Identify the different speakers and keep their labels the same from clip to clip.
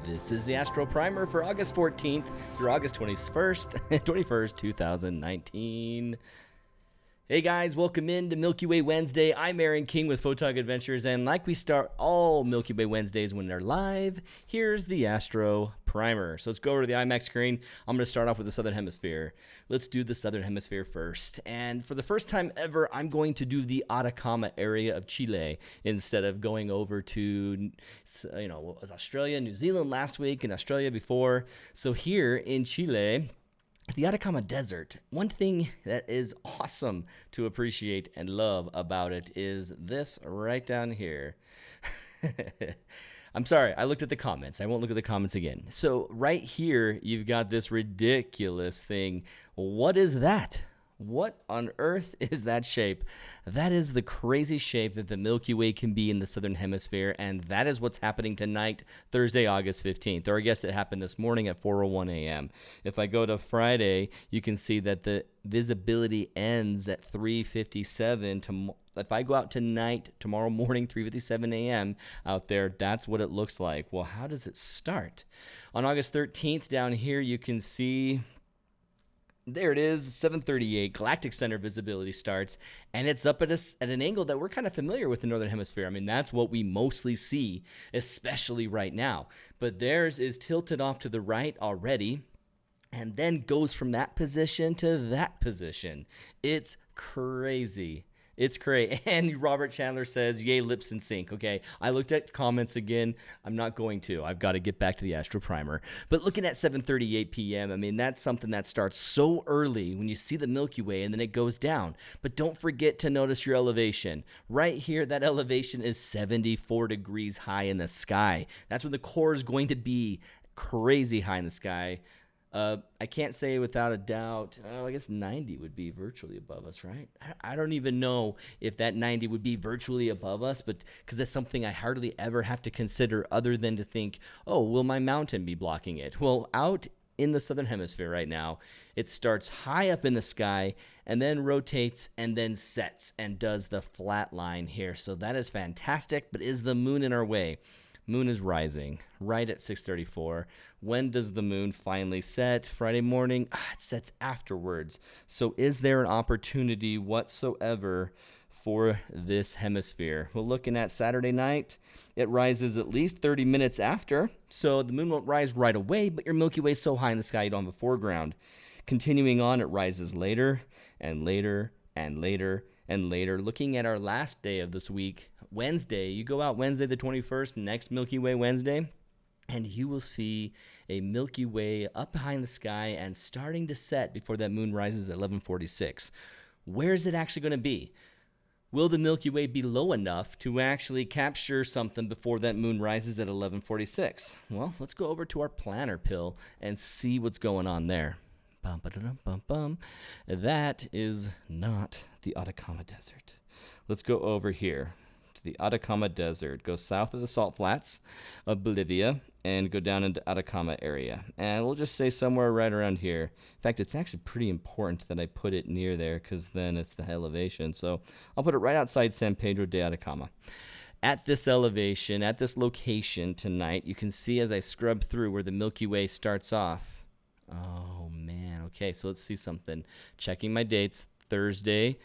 Speaker 1: This is the Astro Primer for August 14th through August 21st, 2019. Hey guys, welcome in to Milky Way Wednesday. I'm Aaron King with Photog Adventures, and like we start all Milky Way Wednesdays when they're live, here's the Astro Primer. So let's go over to the IMAX screen. I'm going to start off with the Southern Hemisphere. Let's do the Southern Hemisphere first. And for the first time ever, I'm going to do the Atacama area of Chile instead of going over to, what was Australia, New Zealand last week, and Australia before. So here in Chile, the Atacama Desert, one thing that is awesome to appreciate and love about it is this right down here. I'm sorry, I looked at the comments. I won't look at the comments again. So right here, you've got this ridiculous thing. What is that? What on earth is that shape? That is the crazy shape that the Milky Way can be in the Southern Hemisphere, and that is what's happening tonight, Thursday, August 15th. Or I guess it happened this morning at 4:01 a.m. If I go to Friday, you can see that the visibility ends at 3:57. If I go out tonight, tomorrow morning, 3:57 a.m. out there, that's what it looks like. Well, how does it start? On August 13th, down here, you can see... There it is, 7:38, Galactic Center visibility starts, and it's up at an angle that we're kind of familiar with the Northern Hemisphere. I mean, that's what we mostly see, especially right now. But theirs is tilted off to the right already, and then goes from that position to that position. It's crazy. It's great. And Robert Chandler says, yay, lips in sync. Okay, I looked at comments again. I'm not going to. I've got to get back to the Astro Primer. But looking at 7:38 p.m., I mean, that's something that starts so early when you see the Milky Way and then it goes down. But don't forget to notice your elevation. Right here, that elevation is 74 degrees high in the sky. That's when the core is going to be crazy high in the sky. I can't say without a doubt, I guess 90 would be virtually above us, right? I don't even know if that 90 would be virtually above us, but because that's something I hardly ever have to consider other than to think, oh, will my mountain be blocking it? Well, out in the Southern Hemisphere right now, it starts high up in the sky and then rotates and then sets and does the flat line here. So that is fantastic, but is the moon in our way? Moon is rising right at 6:34. When does the moon finally set? Friday morning? It sets afterwards. So is there an opportunity whatsoever for this hemisphere? Well, looking at Saturday night, it rises at least 30 minutes after. So the moon won't rise right away, but your Milky Way is so high in the sky you don't have a foreground. Continuing on, it rises later and later and later and later. Looking at our last day of this week, Wednesday, you go out Wednesday the 21st, next Milky Way Wednesday, and you will see a Milky Way up high in the sky and starting to set before that moon rises at 11:46. Where is it actually going to be? Will the Milky Way be low enough to actually capture something before that moon rises at 11:46? Well, let's go over to our planner pill and see what's going on there. Bum, ba-da-dum, bum, bum. That is not the Atacama Desert. Let's go over here to the Atacama Desert. Go south of the salt flats of Bolivia and go down into Atacama area. And we'll just say somewhere right around here. In fact, it's actually pretty important that I put it near there because then it's the elevation. So I'll put it right outside San Pedro de Atacama. At this elevation, at this location tonight, you can see as I scrub through where the Milky Way starts off. Oh, man. Okay, so let's see something. Checking my dates. Thursday,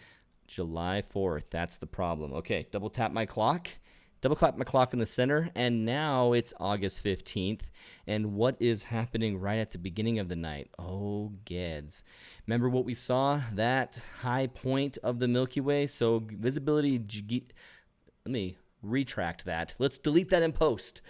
Speaker 1: July 4th. That's the problem. Okay, double tap my clock. Double clap my clock in the center, and now it's August 15th. And what is happening right at the beginning of the night? Oh, Geds. Remember what we saw? That high point of the Milky Way? So visibility, let me retract that. Let's delete that in post.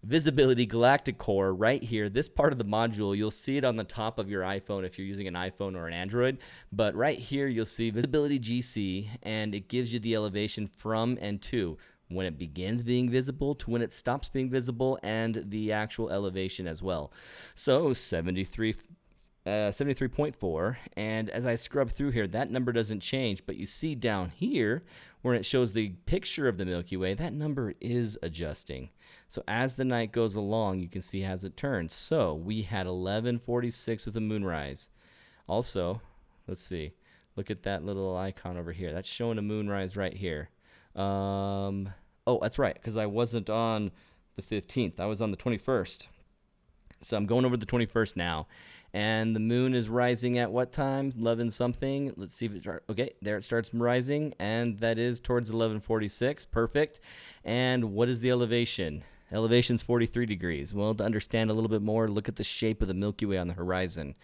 Speaker 1: Visibility galactic core right here. This part of the module, you'll see it on the top of your iPhone if you're using an iPhone or an Android. But right here, you'll see visibility GC, and it gives you the elevation from and to when it begins being visible to when it stops being visible, and the actual elevation as well. So 73.4, and as I scrub through here, that number doesn't change, but you see down here where it shows the picture of the Milky Way, that number is adjusting. So as the night goes along, you can see as it turns. So we had 11:46 with a moonrise. Also, let's see, look at that little icon over here. That's showing a moonrise right here. Oh, that's right, because I wasn't on the 15th. I was on the 21st. So I'm going over the 21st now. And the moon is rising at what time? 11 something. Let's see if it okay, there it starts rising, and that is towards 11:46. Perfect. And what is the elevation? Elevation's 43 degrees. Well, to understand a little bit more, look at the shape of the Milky Way on the horizon.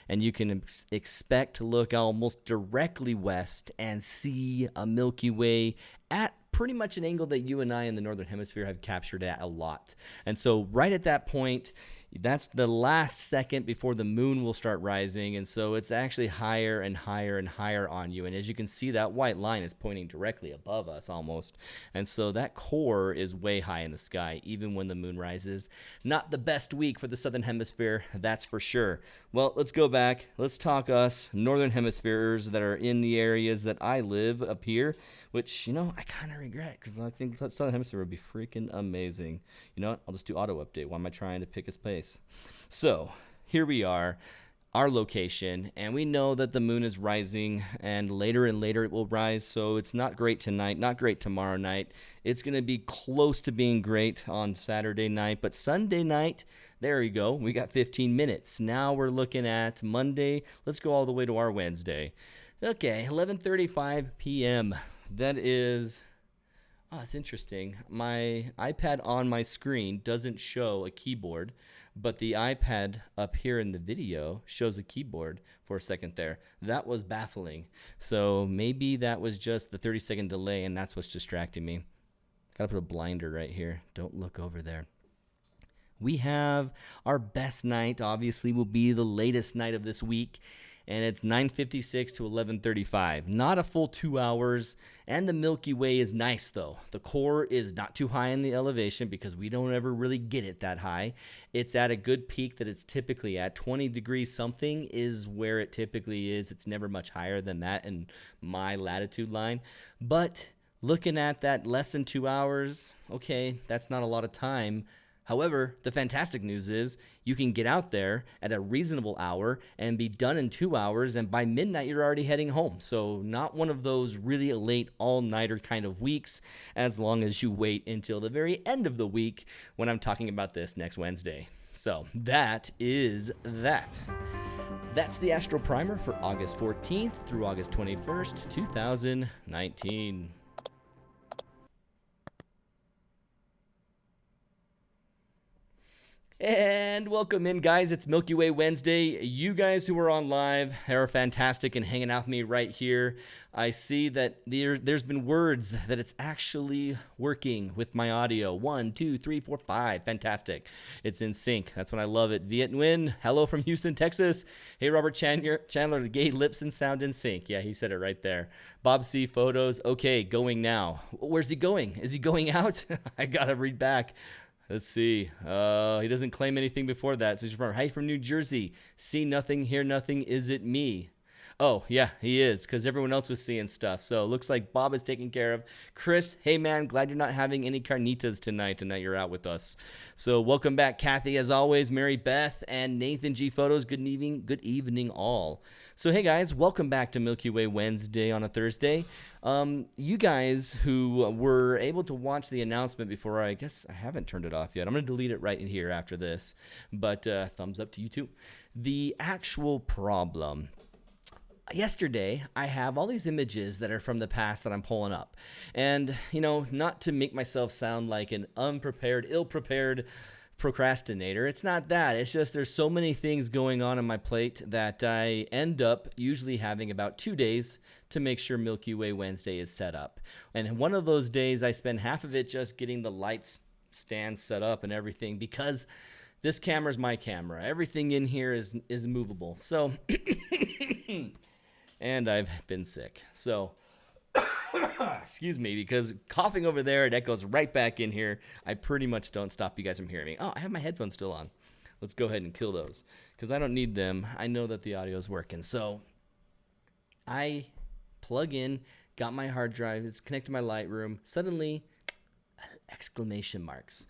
Speaker 1: And you can expect to look almost directly west and see a Milky Way at pretty much an angle that you and I in the Northern Hemisphere have captured at a lot. And so right at that point, that's the last second before the moon will start rising, and so it's actually higher and higher and higher on you. And as you can see, that white line is pointing directly above us almost, and so that core is way high in the sky even when the moon rises. Not the best week for the Southern Hemisphere, that's for sure. Well, let's go back. Let's talk us Northern Hemispheres that are in the areas that I live up here, which, I kind of regret because I think the Southern Hemisphere would be freaking amazing. You know what? I'll just do auto update. Why am I trying to pick a place? So here we are, our location, and we know that the moon is rising, and later it will rise. So it's not great tonight, not great tomorrow night. It's going to be close to being great on Saturday night, but Sunday night, there you go. We got 15 minutes. Now we're looking at Monday. Let's go all the way to our Wednesday. Okay, 11:35 p.m. That is... Oh, it's interesting. My iPad on my screen doesn't show a keyboard, but the iPad up here in the video shows a keyboard for a second there. That was baffling. So maybe that was just the 30-second delay, and that's what's distracting me. Gotta put a blinder right here. Don't look over there. We have our best night, obviously, will be the latest night of this week, and it's 9:56 to 11:35. Not a full 2 hours, and the Milky Way is nice, though. The core is not too high in the elevation because we don't ever really get it that high. It's at a good peak that it's typically at. 20 degrees something is where it typically is. It's never much higher than that in my latitude line. But looking at that less than 2 hours, okay, that's not a lot of time. However, the fantastic news is you can get out there at a reasonable hour and be done in 2 hours, and by midnight you're already heading home. So not one of those really late all-nighter kind of weeks, as long as you wait until the very end of the week when I'm talking about this next Wednesday. So that is that. That's the Astro Primer for August 14th through August 21st, 2019. And welcome in, guys. It's Milky Way Wednesday. You guys who are on live are fantastic and hanging out with me right here. I see that there's been words that it's actually working with my audio. 1, 2, 3, 4, 5. Fantastic. It's in sync. That's when I love it. Viet Nguyen, hello from Houston, Texas. Hey, Robert Chandler, the gay lips and sound in sync. Yeah, he said it right there. Bob C. Photos. Okay, going now. Where's he going? Is he going out? I got to read back. Let's see. He doesn't claim anything before that. So he's from, hey, from New Jersey. See nothing, hear nothing. Is it me? Oh, yeah, he is, because everyone else was seeing stuff. So it looks like Bob is taken care of. Chris, hey, man, glad you're not having any carnitas tonight and that you're out with us. So welcome back, Kathy, as always, Mary Beth, and Nathan G. Photos. Good evening all. So, hey, guys, welcome back to Milky Way Wednesday on a Thursday. You guys who were able to watch the announcement before, I guess I haven't turned it off yet. I'm going to delete it right in here after this, but thumbs up to you too. The actual problem. Yesterday, I have all these images that are from the past that I'm pulling up. And, not to make myself sound like an unprepared, ill-prepared procrastinator. It's not that. It's just there's so many things going on my plate that I end up usually having about 2 days to make sure Milky Way Wednesday is set up. And one of those days, I spend half of it just getting the lights stand set up and everything, because this camera is my camera. Everything in here is movable. So... And I've been sick. So, excuse me, because coughing over there, it echoes right back in here. I pretty much don't stop you guys from hearing me. Oh, I have my headphones still on. Let's go ahead and kill those, because I don't need them. I know that the audio is working. So, I plug in, got my hard drive. It's connected to my Lightroom. Suddenly, exclamation marks.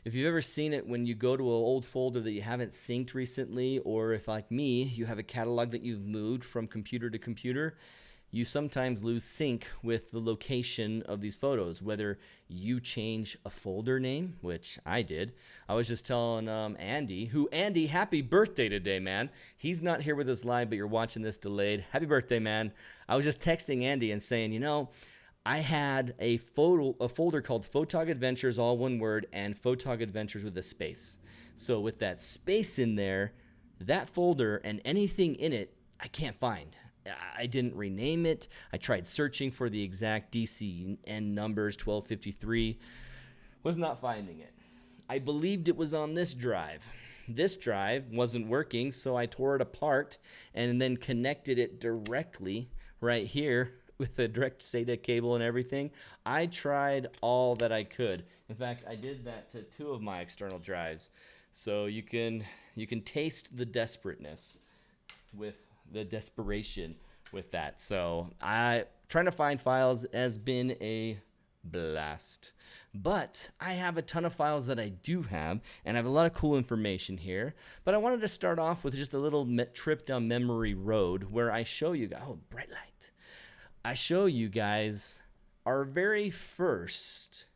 Speaker 1: If you've ever seen it when you go to an old folder that you haven't synced recently, or if, like me, you have a catalog that you've moved from computer to computer, you sometimes lose sync with the location of these photos, whether you change a folder name, which I did. I was just telling Andy, Andy, happy birthday today, man. He's not here with us live, but you're watching this delayed. Happy birthday, man. I was just texting Andy and saying, you know, I had a folder called Photog Adventures, all one word, and Photog Adventures with a space. So with that space in there, that folder and anything in it, I can't find. I didn't rename it. I tried searching for the exact DCN numbers, 1253. Was not finding it. I believed it was on this drive. This drive wasn't working, so I tore it apart and then connected it directly right here with a direct SATA cable and everything. I tried all that I could. In fact, I did that to 2 of my external drives. So you can taste the desperateness with the desperation with that. So trying to find files has been a blast. But I have a ton of files that I do have, and I have a lot of cool information here. But I wanted to start off with just a little trip down memory road where I show you guys, oh, bright light. I show you guys our very first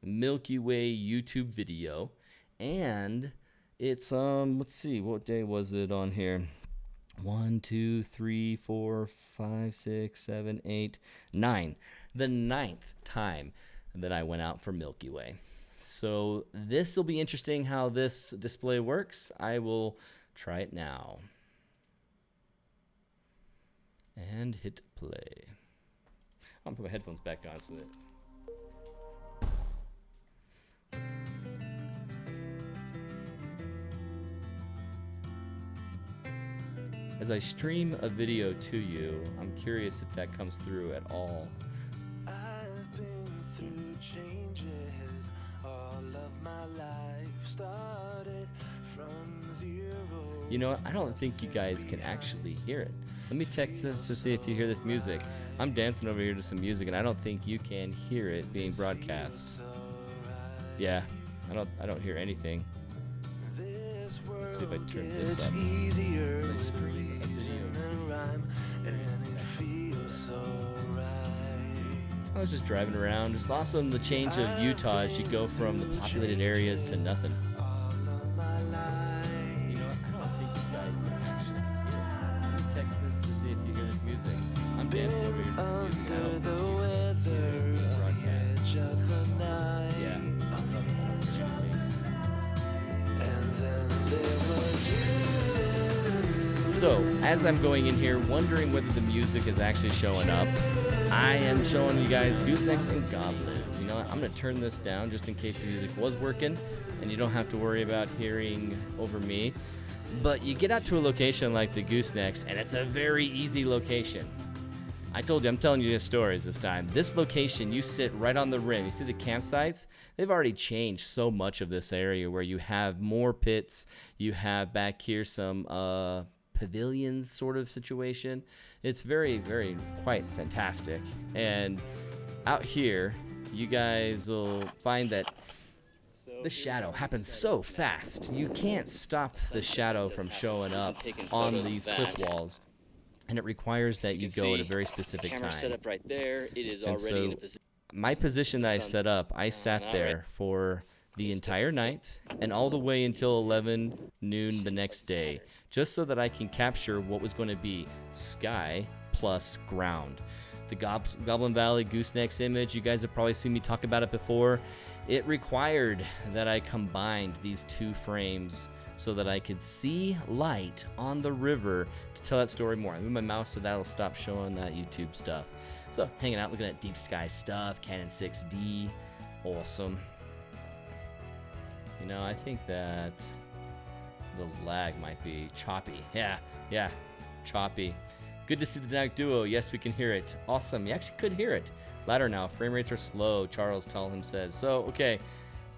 Speaker 1: Milky Way YouTube video, and it's let's see, what day was it on here? 1, 2, 3, 4, 5, 6, 7, 8, 9. The 9th time that I went out for Milky Way. So this will be interesting how this display works. I will try it now. And hit play. I'll put my headphones back on so that... As I stream a video to you, I'm curious if that comes through at all.
Speaker 2: I've been through changes, all of my life started from 0.
Speaker 1: You know what? I don't think you guys can actually hear it. Let me check this to see if you hear this music. I'm dancing over here to some music, and I don't think you can hear it being broadcast. Yeah, I don't hear anything. Let's see if I turn this up. I stream a video. I was just driving around. Just awesome, the change of Utah as you go from the populated areas to nothing. You know what? I don't think you guys can actually hear it. Let me text this to see if you hear this music. I'm dancing over here to some music. I don't think you can hear it being broadcast. Yeah. I don't hear anything. So, as I'm going in here, wondering whether the music is actually showing up, I am showing you guys goosenecks and goblins. You know what? I'm going to turn this down just in case the music was working, and you don't have to worry about hearing over me. But you get out to a location like the goosenecks, and it's a very easy location. I told you, I'm telling you stories this time. This location, you sit right on the rim. You see the campsites? They've already changed so much of this area where you have more pits. You have back here some pavilions sort of situation. It's very, very quite fantastic. And out here, you guys will find that the shadow happens so fast. You can't stop the shadow from showing up on these cliff walls. And it requires that you go at a very specific time.
Speaker 3: Set up right there. It is
Speaker 1: and
Speaker 3: already in a position.
Speaker 1: My position that I set up, I sat there for the entire night and all the way until 11 noon the next day, just so that I can capture what was going to be sky plus ground. The Goblin Valley goosenecks image, you guys have probably seen me talk about it before. It required that I combined these 2 frames so that I could see light on the river to tell that story more. I move my mouse so that'll stop showing that YouTube stuff. So hanging out, looking at deep sky stuff, Canon 6D, awesome. You know, I think that the lag might be choppy. Yeah, choppy. Good to see the dynamic duo. Yes, we can hear it. Awesome, you actually could hear it. Louder now, frame rates are slow, Charles Tellham says. So, okay.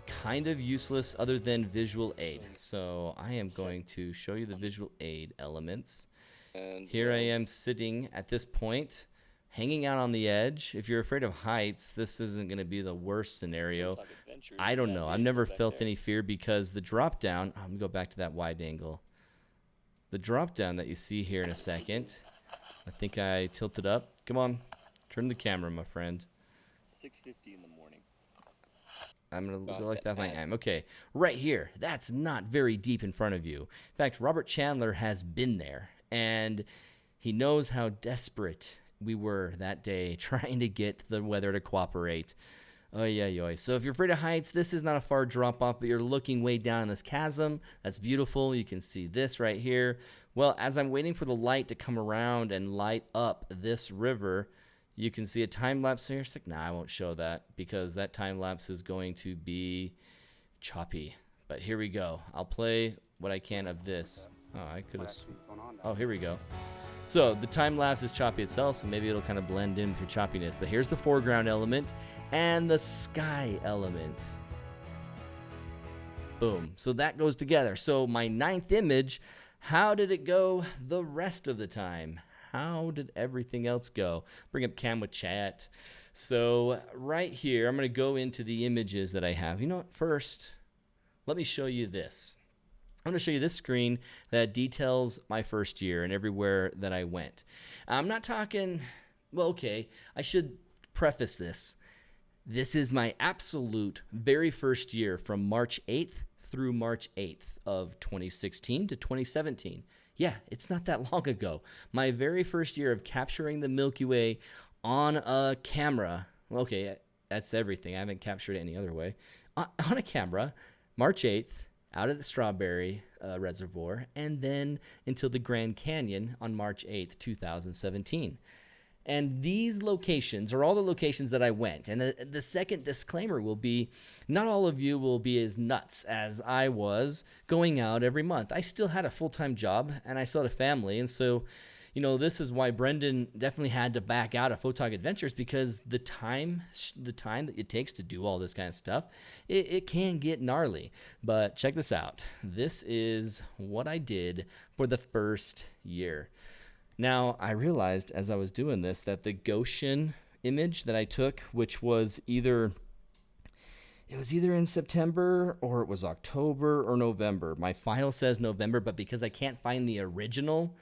Speaker 1: Kind of useless other than visual aid. So I am going to show you the visual aid elements. And here I am sitting at this point, hanging out on the edge. If you're afraid of heights, this isn't going to be the worst scenario. I don't know. I've never felt any fear because the drop down, I'm going to go back to that wide angle. The drop down that you see here in a second, I think I tilted up. Come on, turn the camera, my friend.
Speaker 3: 6:50 in the morning.
Speaker 1: I'm going to
Speaker 3: About
Speaker 1: go like that. I
Speaker 3: that.
Speaker 1: am. Okay, right here. That's not very deep in front of you. In fact, Robert Chandler has been there, and he knows how desperate we were that day trying to get the weather to cooperate. Oh, yeah. So if you're afraid of heights, this is not a far drop off, but you're looking way down in this chasm. That's beautiful. You can see this right here. Well, as I'm waiting for the light to come around and light up this river, you can see a time lapse here. It's like, nah, I won't show that because that time lapse is going to be choppy. But here we go. I'll play what I can of this. Oh, I could have. Oh, here we go. So the time lapse is choppy itself, so maybe it'll kind of blend in with your choppiness. But here's the foreground element and the sky element. Boom. So that goes together. So my 9th image, how did it go the rest of the time? How did everything else go? Bring up cam with chat. So right here, I'm going to go into the images that I have. You know what? First, let me show you this. I'm going to show you this screen that details my first year and everywhere that I went. I'm not talking, well, okay, I should preface this. This is my absolute very first year from March 8th through March 8th of 2016 to 2017. Yeah, it's not that long ago. My very first year of capturing the Milky Way on a camera. Okay, that's everything. I haven't captured it any other way. On a camera, March 8th, out at the Strawberry Reservoir, and then until the Grand Canyon on March 8th, 2017. And these locations are all the locations that I went. And the second disclaimer will be, not all of you will be as nuts as I was going out every month. I still had a full-time job, and I still had a family. And so, you know, this is why Brendan definitely had to back out of Photog Adventures, because the time that it takes to do all this kind of stuff, it can get gnarly. But check this out. This is what I did for the first year. Now, I realized as I was doing this that the Goshen image that I took, which was either in September or it was October or November. My file says November, but because I can't find the original,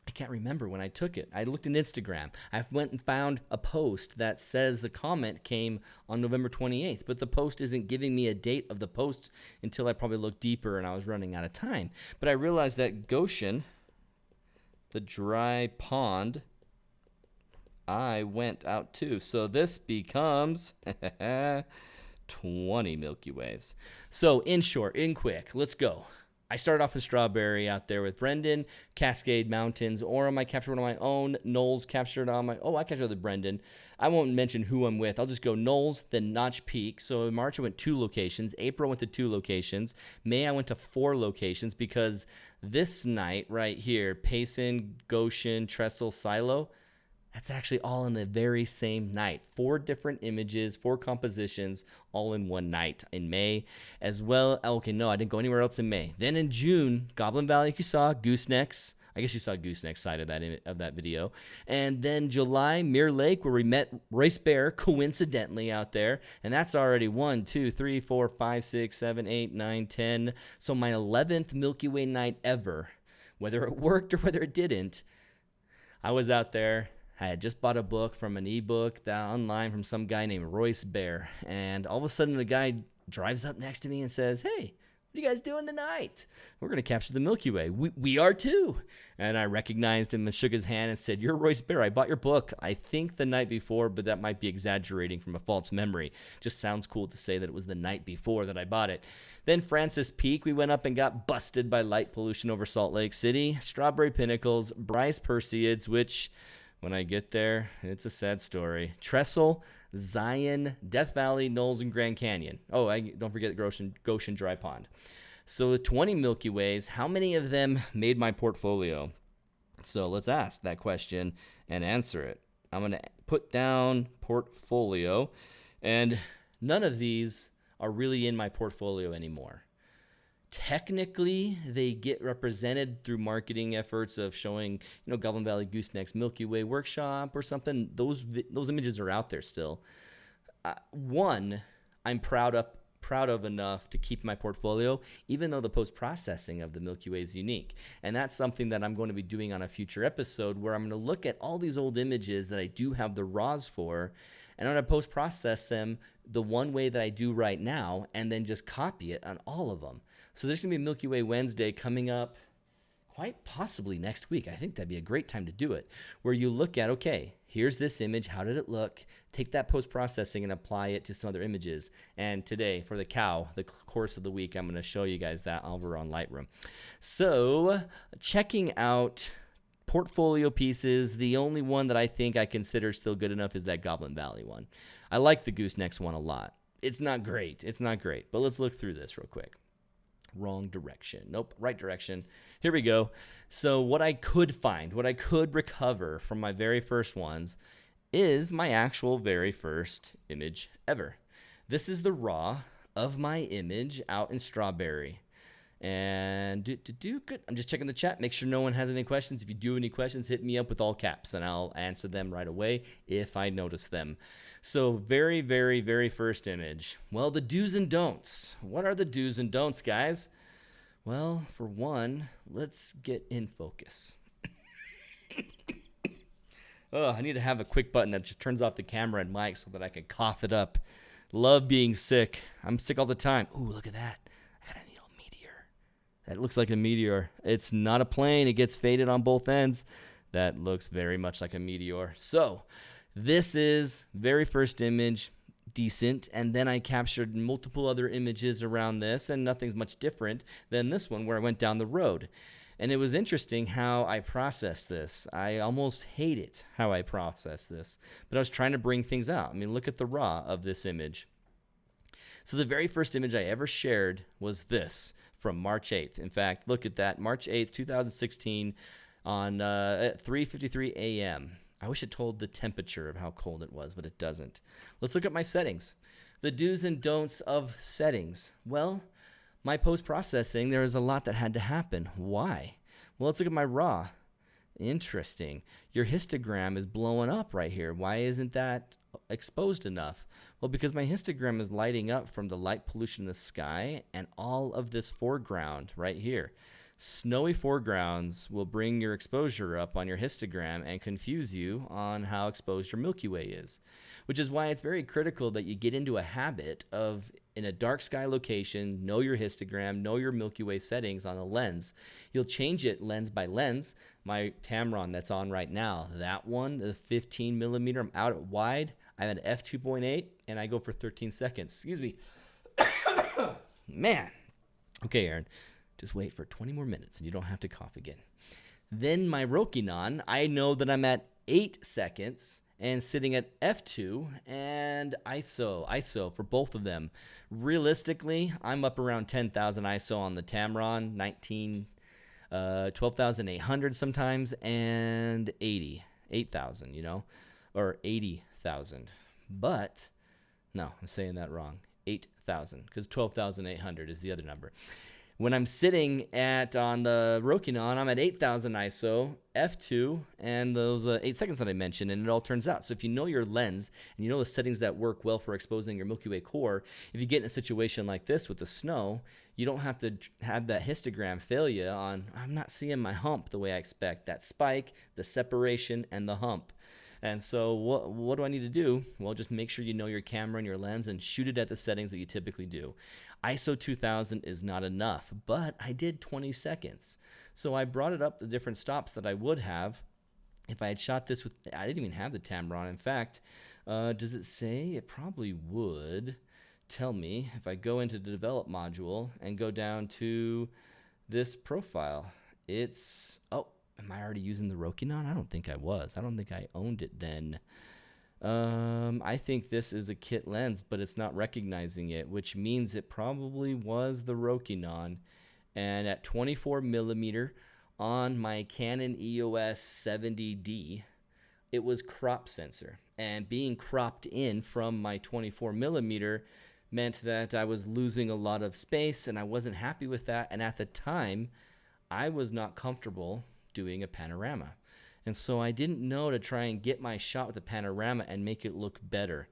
Speaker 1: I can't remember when I took it. I looked in Instagram. I went and found a post that says the comment came on November 28th, but the post isn't giving me a date of the post until I probably looked deeper and I was running out of time. But I realized that Goshen, the dry pond, I went out too. So this becomes 20 Milky Ways. So in short, in quick, let's go. I started off with Strawberry out there with Brendan, Cascade Mountains, Orem I captured one on my own, Knowles captured on my, I captured with Brendan. I won't mention who I'm with. I'll just go Knowles, then Notch Peak. So in March I went 2 locations. April I went to 2 locations. May I went to 4 locations because this night right here, Payson, Goshen, Trestle, Silo, that's actually all in the very same night. 4 different images, 4 compositions, all in one night in May as well. Okay, no, I didn't go anywhere else in May. Then in June, Goblin Valley, you saw Goosenecks. I guess you saw Gooseneck's side of that video. And then July, Mirror Lake, where we met Royce Bear coincidentally out there. And that's already 1, 2, 3, 4, 5, 6, 7, 8, 9, 10. So my 11th Milky Way night ever, whether it worked or whether it didn't, I was out there. I had just bought a book from an ebook online from some guy named Royce Bear. And all of a sudden the guy drives up next to me and says, "Hey, what are you guys doing tonight?" "We're going to capture the Milky Way." We are too. And I recognized him and shook his hand and said, "You're Royce Bear. I bought your book, I think the night before, but that might be exaggerating from a false memory. Just sounds cool to say that it was the night before that I bought it." Then Francis Peak, we went up and got busted by light pollution over Salt Lake City. Strawberry Pinnacles, Bryce Perseids, which, when I get there, it's a sad story. Trestle, Zion, Death Valley, Knowles, and Grand Canyon. Oh, don't forget Goshen Dry Pond. So 20 Milky Ways, how many of them made my portfolio? So let's ask that question and answer it. I'm going to put down portfolio, and none of these are really in my portfolio anymore. Technically, they get represented through marketing efforts of showing, Goblin Valley Goosenecks Milky Way workshop or something. Those images are out there still. One, I'm proud proud of enough to keep my portfolio, even though the post-processing of the Milky Way is unique. And that's something that I'm going to be doing on a future episode, where I'm going to look at all these old images that I do have the RAWs for, and I'm going to post-process them the one way that I do right now, and then just copy it on all of them. So there's going to be a Milky Way Wednesday coming up quite possibly next week. I think that'd be a great time to do it, where you look at, okay, here's this image. How did it look? Take that post-processing and apply it to some other images. And today, for the cow, the course of the week, I'm going to show you guys that over on Lightroom. So checking out portfolio pieces, the only one that I think I consider still good enough is that Goblin Valley one. I like the Goosenecks one a lot. It's not great. It's not great. But let's look through this real quick. Wrong direction. Nope, right direction. Here we go. So what I could find, what I could recover from my very first ones is my actual very first image ever. This is the RAW of my image out in Strawberry. And good. I'm just checking the chat. Make sure no one has any questions. If you do any questions, hit me up with all caps, and I'll answer them right away if I notice them. So very, very, very first image. Well, the do's and don'ts. What are the do's and don'ts, guys? Well, for one, let's get in focus. Oh, I need to have a quick button that just turns off the camera and mic so that I can cough it up. Love being sick. I'm sick all the time. Ooh, look at that. I got a little meteor. That looks like a meteor. It's not a plane. It gets faded on both ends. That looks very much like a meteor. So this is very first image, decent, and then I captured multiple other images around this, and nothing's much different than this one where I went down the road. And it was interesting how I processed this. I almost hate it how I process this, but I was trying to bring things out. I mean, look at the RAW of this image. So the very first image I ever shared was this from March 8th. In fact, look at that, March 8th, 2016 on at 3:53 a.m. I wish it told the temperature of how cold it was, but it doesn't. Let's look at my settings. The do's and don'ts of settings. Well, my post-processing, there was a lot that had to happen. Why? Well, let's look at my RAW. Interesting. Your histogram is blowing up right here. Why isn't that exposed enough? Well, because my histogram is lighting up from the light pollution in the sky and all of this foreground right here. Snowy foregrounds will bring your exposure up on your histogram and confuse you on how exposed your Milky Way is, which is why it's very critical that you get into a habit of, in a dark sky location, know your histogram, know your Milky Way settings on the lens. You'll change it lens by lens. My Tamron that's on right now, that one, the 15 millimeter, I'm out at wide. I'm at f2.8 and I go for 13 seconds. Excuse me. Man. Okay, Aaron. Just wait for 20 more minutes and you don't have to cough again. Then my Rokinon, I know that I'm at 8 seconds and sitting at f2 and ISO for both of them. Realistically, I'm up around 10,000 ISO on the Tamron, 12,800 sometimes, and 8,000, you know, or 80,000. But, no, I'm saying that wrong. 8,000, because 12,800 is the other number. When I'm sitting on the Rokinon, I'm at 8,000 ISO, f2, and those 8 seconds that I mentioned, and it all turns out. So if you know your lens, and you know the settings that work well for exposing your Milky Way core, if you get in a situation like this with the snow, you don't have to have that histogram fail you on, I'm not seeing my hump the way I expect. That spike, the separation, and the hump. And so what do I need to do? Well, just make sure you know your camera and your lens and shoot it at the settings that you typically do. ISO 2000 is not enough, but I did 20 seconds. So I brought it up the different stops that I would have if I had shot this with, I didn't even have the Tamron. In fact, does it say? It probably would tell me if I go into the develop module and go down to this profile. It's, oh, am I already using the Rokinon? I don't think I was. I don't think I owned it then. I think this is a kit lens, but it's not recognizing it, which means it probably was the Rokinon. And at 24 millimeter on my Canon EOS 70D, it was crop sensor. And being cropped in from my 24 millimeter meant that I was losing a lot of space, and I wasn't happy with that. And at the time, I was not comfortable doing a panorama. And so I didn't know to try and get my shot with the panorama and make it look better.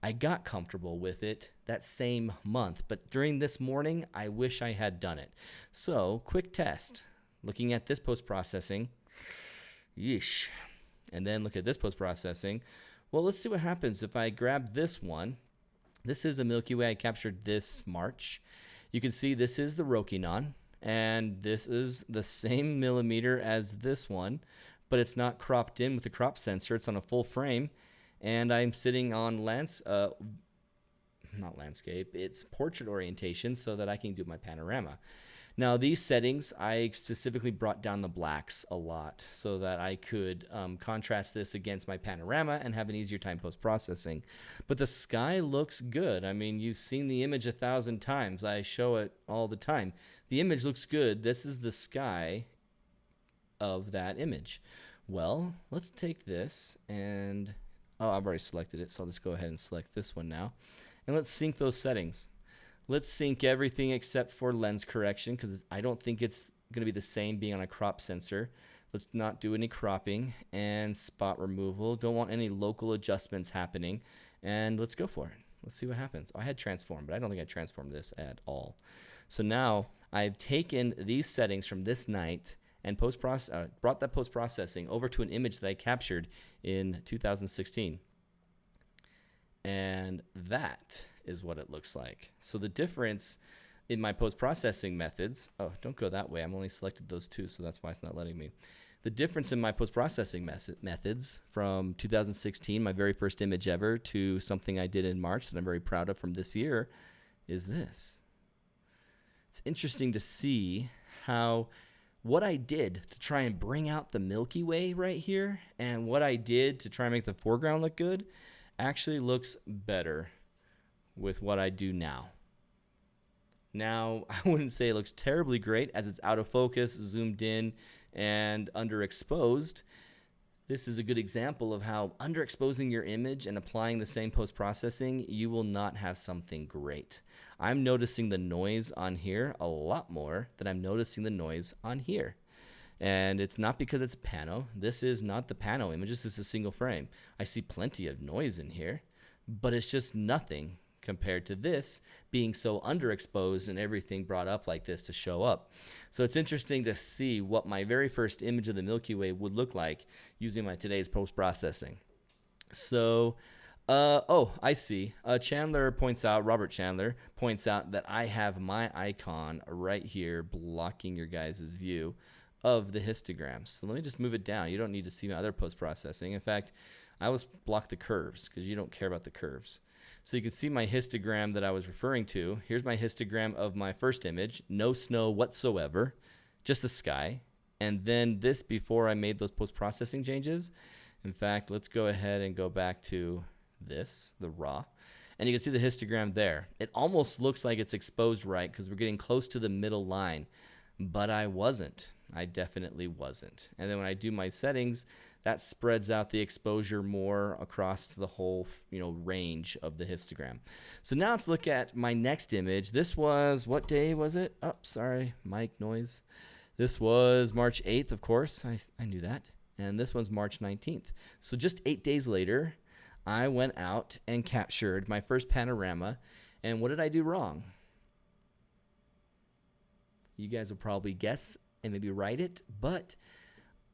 Speaker 1: I got comfortable with it that same month, but during this morning, I wish I had done it. So, quick test. Looking at this post-processing, yeesh. And then look at this post-processing. Well, let's see what happens if I grab this one. This is a Milky Way I captured this March. You can see this is the Rokinon, and this is the same millimeter as this one, but it's not cropped in with the crop sensor. It's on a full frame, and I'm sitting on not landscape, it's portrait orientation so that I can do my panorama. Now, these settings, I specifically brought down the blacks a lot so that I could contrast this against my panorama and have an easier time post-processing. But the sky looks good. I mean, you've seen the image 1,000 times. I show it all the time. The image looks good. This is the sky of that image. Well, let's take this and, oh, I've already selected it, so I'll just go ahead and select this one now. And let's sync those settings. Let's sync everything except for lens correction because I don't think it's going to be the same being on a crop sensor. Let's not do any cropping and spot removal. Don't want any local adjustments happening. And let's go for it. Let's see what happens. I had transformed, but I don't think I transformed this at all. So now I've taken these settings from this night and brought that post-processing over to an image that I captured in 2016. And that is what it looks like. So the difference in my post-processing methods, oh, don't go that way. I'm only selected those two, so that's why it's not letting me. The difference in my post-processing methods from 2016, my very first image ever, to something I did in March that I'm very proud of from this year is this. It's interesting to see how what I did to try and bring out the Milky Way right here and what I did to try and make the foreground look good actually looks better with what I do now. Now, I wouldn't say it looks terribly great as it's out of focus, zoomed in, and underexposed. This is a good example of how underexposing your image and applying the same post-processing, you will not have something great. I'm noticing the noise on here a lot more than I'm noticing the noise on here. And it's not because it's a pano. This is not the pano image. This is a single frame. I see plenty of noise in here, but it's just nothing compared to this being so underexposed and everything brought up like this to show up. So it's interesting to see what my very first image of the Milky Way would look like using my today's post-processing. So, I see. Robert Chandler points out that I have my icon right here blocking your guys' view of the histograms. So let me just move it down. You don't need to see my other post-processing. In fact, I always block the curves because you don't care about the curves. So you can see my histogram that I was referring to. Here's my histogram of my first image. No snow whatsoever, just the sky. And then this before I made those post-processing changes. In fact, let's go ahead and go back to this, the raw. And you can see the histogram there. It almost looks like it's exposed right because we're getting close to the middle line. But I wasn't. I definitely wasn't. And then when I do my settings, that spreads out the exposure more across the whole, range of the histogram. So now let's look at my next image. This was, what day was it? Oh, sorry, mic noise. This was March 8th, of course. I knew that. And this one's March 19th. So just 8 days later, I went out and captured my first panorama. And what did I do wrong? You guys will probably guess and maybe write it, but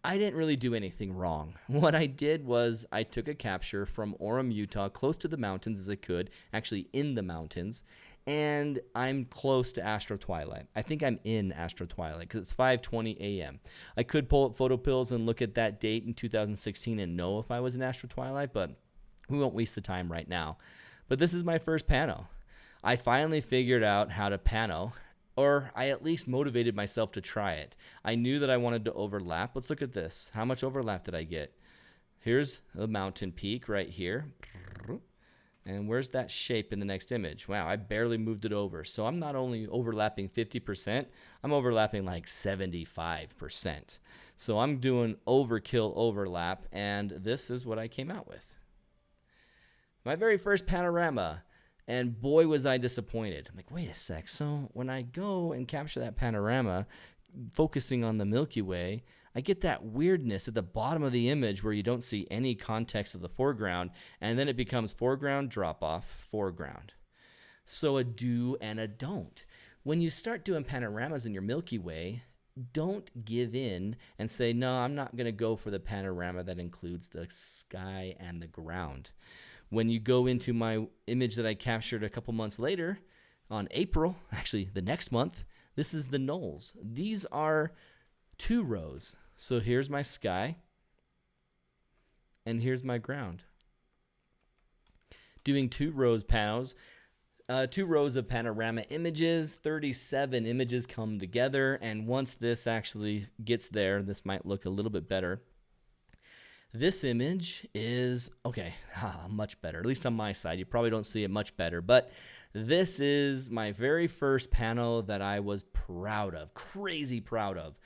Speaker 1: I didn't really do anything wrong. What I did was I took a capture from Orem, Utah, close to the mountains as I could, actually in the mountains, and I'm close to Astro Twilight. I think I'm in Astro Twilight because it's 5:20 a.m. I could pull up photo pills and look at that date in 2016 and know if I was in Astro Twilight, but we won't waste the time right now. But this is my first pano. I finally figured out how to pano, or I at least motivated myself to try it. I knew that I wanted to overlap. Let's look at this. How much overlap did I get? Here's the mountain peak right here. And where's that shape in the next image? Wow, I barely moved it over. So I'm not only overlapping 50%, I'm overlapping like 75%. So I'm doing overkill overlap, and this is what I came out with. My very first panorama. And boy, was I disappointed. I'm like, wait a sec. So when I go and capture that panorama, focusing on the Milky Way, I get that weirdness at the bottom of the image where you don't see any context of the foreground, and then it becomes foreground, drop off, foreground. So a do and a don't. When you start doing panoramas in your Milky Way, don't give in and say, no, I'm not going to go for the panorama that includes the sky and the ground. When you go into my image that I captured a couple months later, on April, actually the next month, this is the Knolls. These are 2 rows. So here's my sky, and here's my ground. Doing 2 rows panos, 2 rows of panorama images, 37 images come together, and once this actually gets there, this might look a little bit better. This image is, okay, much better, at least on my side. You probably don't see it much better, but this is my very first pano that I was proud of, crazy proud of.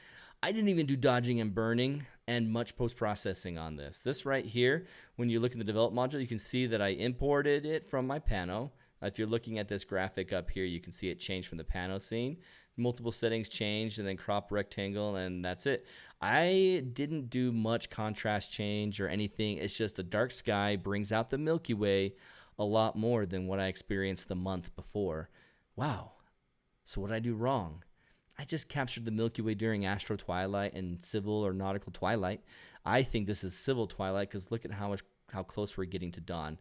Speaker 1: I didn't even do dodging and burning and much post-processing on this. This right here, when you look at the develop module, you can see that I imported it from my pano. If you're looking at this graphic up here, you can see it changed from the pano scene. Multiple settings changed, and then crop rectangle, and that's it. I didn't do much contrast change or anything. It's just the dark sky brings out the Milky Way a lot more than what I experienced the month before. Wow. So what did I do wrong? I just captured the Milky Way during astro twilight and civil or nautical twilight. I think this is civil twilight because look at how close we're getting to dawn.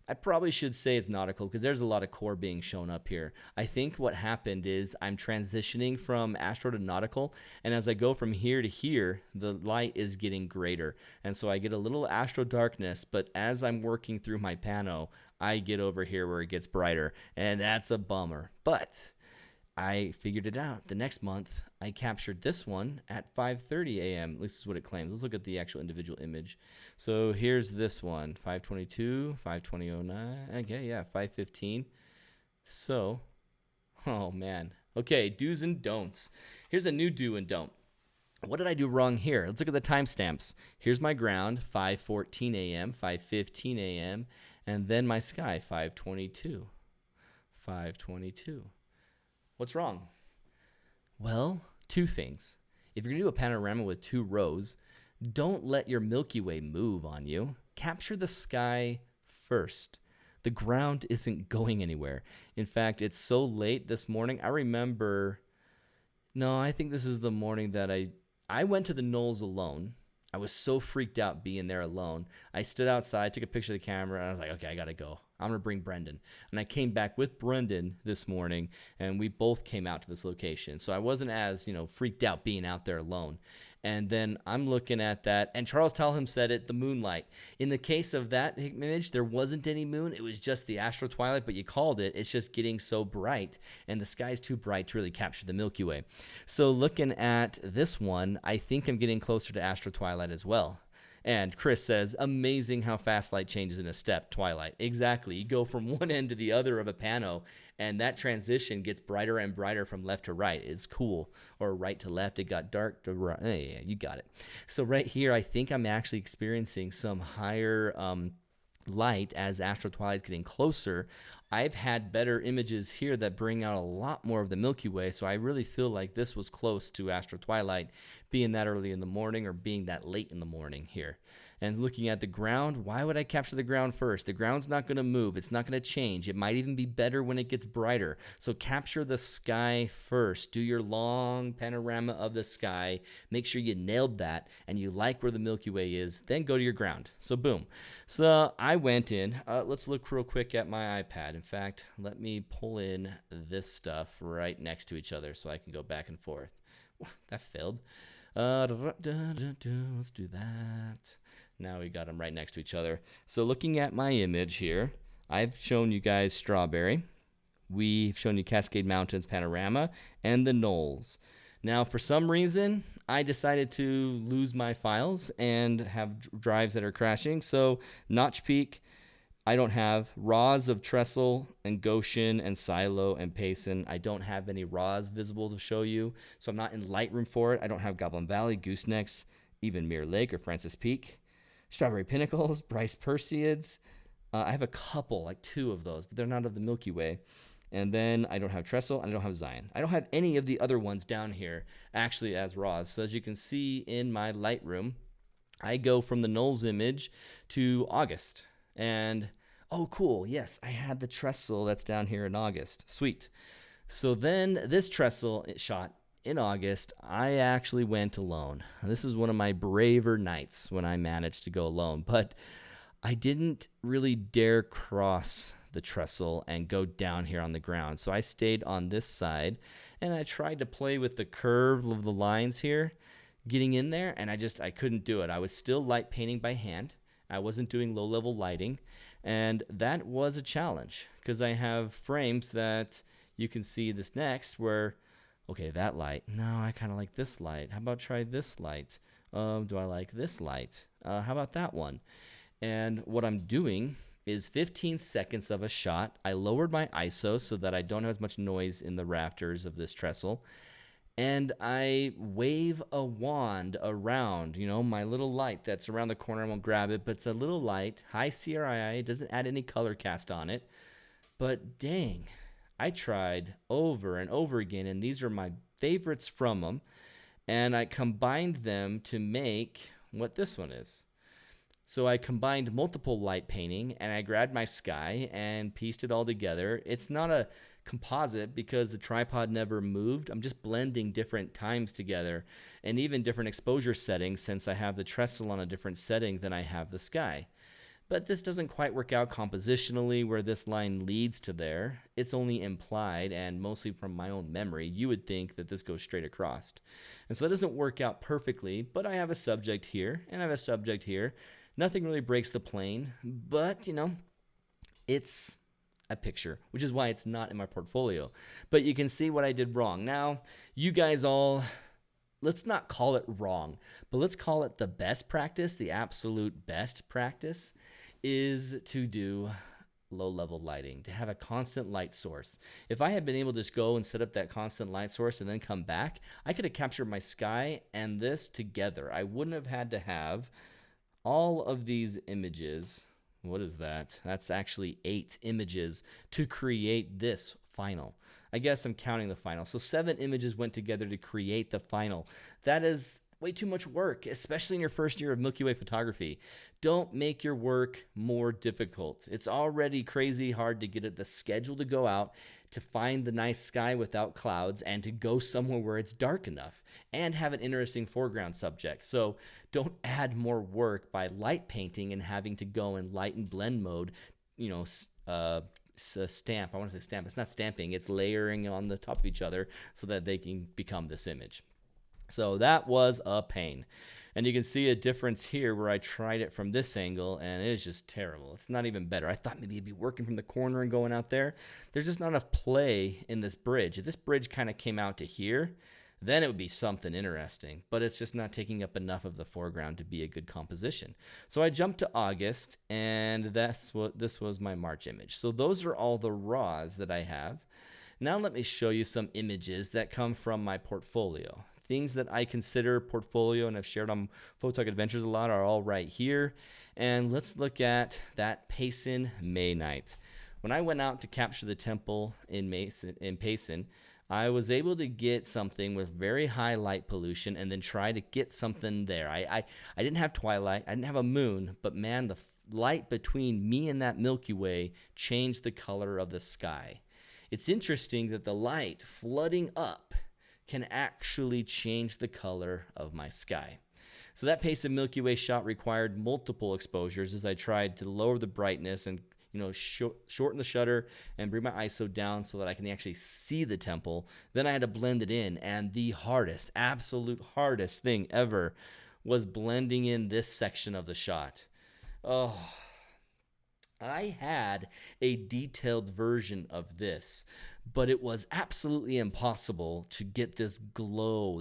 Speaker 1: I probably should say it's nautical because there's a lot of core being shown up here. I think what happened is I'm transitioning from astro to nautical, and as I go from here to here, the light is getting greater. And so I get a little astro darkness, but as I'm working through my pano, I get over here where it gets brighter, and that's a bummer. But I figured it out. The next month, I captured this one at 5:30 a.m. At least is what it claims. Let's look at the actual individual image. So here's this one, 5:22, 5:20:09. Okay, yeah, 5:15. So, oh man. Okay, do's and don'ts. Here's a new do and don't. What did I do wrong here? Let's look at the timestamps. Here's my ground, 5:14 a.m., 5:15 a.m., and then my sky, 5:22. 5:22. What's wrong? Well, 2 things. If you're going to do a panorama with 2 rows, don't let your Milky Way move on you. Capture the sky first. The ground isn't going anywhere. In fact, it's so late this morning. I think this is the morning that I went to the Knolls alone. I was so freaked out being there alone. I stood outside, took a picture of the camera, and I was like, okay, I got to go. I'm going to bring Brendan. And I came back with Brendan this morning, and we both came out to this location. So I wasn't as, freaked out being out there alone. And then I'm looking at that, and Charles Tellham said it, the moonlight. In the case of that image, there wasn't any moon. It was just the astro twilight, but you called it. It's just getting so bright, and the sky's too bright to really capture the Milky Way. So looking at this one, I think I'm getting closer to astro twilight as well. And Chris says, amazing how fast light changes in a step, twilight. Exactly. You go from one end to the other of a pano, and that transition gets brighter and brighter from left to right. It's cool. Or right to left, it got dark to right. Yeah, you got it. So right here, I think I'm actually experiencing some higher light as astro twilight is getting closer. I've had better images here that bring out a lot more of the Milky Way, so I really feel like this was close to astro twilight being that early in the morning or being that late in the morning here. And looking at the ground, why would I capture the ground first? The ground's not going to move. It's not going to change. It might even be better when it gets brighter. So capture the sky first. Do your long panorama of the sky. Make sure you nailed that and you like where the Milky Way is. Then go to your ground. So boom. So I went in. Let's look real quick at my iPad. In fact, let me pull in this stuff right next to each other so I can go back and forth. That failed. Let's do that. Now we got them right next to each other. So looking at my image here, I've shown you guys Strawberry. We've shown you Cascade Mountains Panorama and the Knolls. Now, for some reason, I decided to lose my files and have drives that are crashing. So Notch Peak, I don't have. RAWs of Trestle and Goshen and Silo and Payson. I don't have any RAWs visible to show you. So I'm not in Lightroom for it. I don't have Goblin Valley, Goosenecks, even Mirror Lake or Francis Peak. Strawberry Pinnacles, Bryce Perseids. I have a couple, like 2 of those, but they're not of the Milky Way. And then I don't have trestle, and I don't have Zion. I don't have any of the other ones down here actually as raws. So as you can see in my Lightroom, I go from the nulls image to August. And oh, cool. Yes, I had the trestle that's down here in August. Sweet. So then this trestle shot in August, I actually went alone. This is one of my braver nights when I managed to go alone, but I didn't really dare cross the trestle and go down here on the ground. So I stayed on this side and I tried to play with the curve of the lines here, getting in there, and I couldn't do it. I was still light painting by hand. I wasn't doing low level lighting, and that was a challenge because I have frames that you can see this next where, okay, that light, no, I kind of like this light. How about try this light? Do I like this light? How about that one? And what I'm doing is 15 seconds of a shot. I lowered my ISO so that I don't have as much noise in the rafters of this trestle. And I wave a wand around, my little light that's around the corner. I won't grab it, but it's a little light, high CRI. It doesn't add any color cast on it. But dang, I tried over and over again, and these are my favorites from them. And I combined them to make what this one is. So I combined multiple light painting, and I grabbed my sky and pieced it all together. It's not a composite because the tripod never moved. I'm just blending different times together and even different exposure settings since I have the trestle on a different setting than I have the sky. But this doesn't quite work out compositionally where this line leads to there. It's only implied, and mostly from my own memory, you would think that this goes straight across. And so that doesn't work out perfectly, but I have a subject here, and I have a subject here. Nothing really breaks the plane, but, it's a picture, which is why it's not in my portfolio. But you can see what I did wrong. Now, you guys all, let's not call it wrong, but let's call it the best practice, the absolute best practice, is to do low-level lighting, to have a constant light source. If I had been able to just go and set up that constant light source and then come back, I could have captured my sky and this together. I wouldn't have had to have all of these images. What is that? That's actually 8 images to create this final. I guess I'm counting the final. So 7 images went together to create the final. That is way too much work, especially in your first year of Milky Way photography. Don't make your work more difficult. It's already crazy hard to get the schedule to go out, to find the nice sky without clouds, and to go somewhere where it's dark enough and have an interesting foreground subject. So don't add more work by light painting and having to go in light and blend mode, stamp. I want to say stamp. It's not stamping. It's layering on the top of each other so that they can become this image. So that was a pain. And you can see a difference here where I tried it from this angle, and it is just terrible. It's not even better. I thought maybe it'd be working from the corner and going out there. There's just not enough play in this bridge. If this bridge kind of came out to here, then it would be something interesting. But it's just not taking up enough of the foreground to be a good composition. So I jumped to August, and this was my March image. So those are all the raws that I have. Now let me show you some images that come from my portfolio. Things that I consider portfolio and I've shared on Photog Adventures a lot are all right here. And let's look at that Payson May night. When I went out to capture the temple in Payson, I was able to get something with very high light pollution and then try to get something there. I didn't have twilight, I didn't have a moon, but man, the light between me and that Milky Way changed the color of the sky. It's interesting that the light flooding up can actually change the color of my sky. So that Payson Milky Way shot required multiple exposures as I tried to lower the brightness and shorten the shutter and bring my ISO down so that I can actually see the temple. Then I had to blend it in, and the hardest, absolute hardest thing ever was blending in this section of the shot. Oh, I had a detailed version of this, but it was absolutely impossible to get this glow